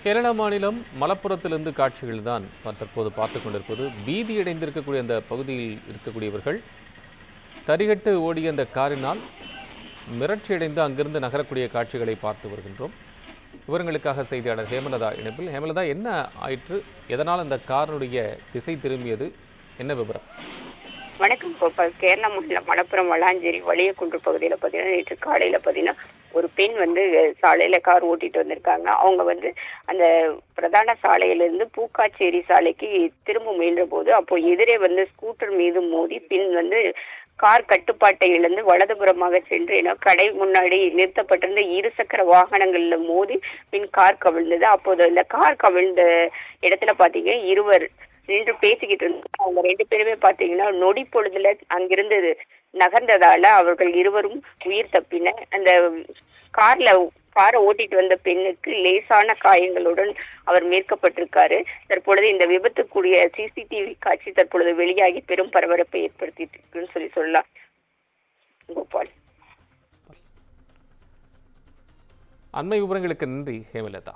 கேரளா மாநிலம் மலப்புரத்திலிருந்து காட்சிகள் தான் தற்போது பார்த்து கொண்டிருப்பது. பீதியடைந்திருக்கக்கூடிய அந்த பகுதியில் இருக்கக்கூடியவர்கள் தரிகட்டு ஓடிய அந்த காரினால் மிரட்சியடைந்து அங்கிருந்து நகரக்கூடிய காட்சிகளை பார்த்து வருகின்றோம். விவரங்களுக்காக செய்தியாளர் ஹேமலதா இணைப்பில். ஹேமலதா, என்ன ஆயிற்று? எதனால் அந்த காரினுடைய திசை திரும்பியது? என்ன விவரம்? வணக்கம் கோபால். கேரளா மாநிலம் மலப்புரம் வளாஞ்சேரி வலியக்குன்று பகுதியில் பார்த்தீங்கன்னா நேற்று காலையில் பார்த்தீங்கன்னா ஒரு பெண் சாலையில் கார் ஓட்டிட்டு வந்திருக்காங்க. அவங்க அந்த பிரதான சாலையிலிருந்து பூக்காச்சேரி சாலைக்கு திரும்ப முயன்ற போது அப்போ எதிரே ஸ்கூட்டர் மீது மோதி பின் கார் கட்டுப்பாட்டை இழந்து வலதுபுறமாக சென்று கடை முன்னாடி நிறுத்தப்பட்டிருந்த இருசக்கர வாகனங்கள்ல மோதி பின் கார் கவிழ்ந்தது. அப்போது இந்த கார் கவிழ்ந்த இடத்துல பார்த்தீங்கன்னா இருவர் நின்று பேசிக்கிட்டு இருந்தாங்க. அவங்க 2 பேருமே பாத்தீங்கன்னா நொடி பொழுதுல அங்கிருந்து நகர்ந்ததால அவர்கள் இருவரும் உயிர் தப்பின. அந்த காரை ஓட்டிட்டு வந்த பெண்ணுக்கு லேசான காயங்களுடன் அவர் மீட்கப்பட்டிருக்காரு. தற்பொழுது இந்த விபத்துக்குரிய சிசிடிவி காட்சி தற்பொழுது வெளியாகி பெரும் பரபரப்பை ஏற்படுத்திட்டு இருக்குன்னு சொல்லலாம் கோபால். அண்மை விவரங்களுக்கு நன்றி ஹேமலதா.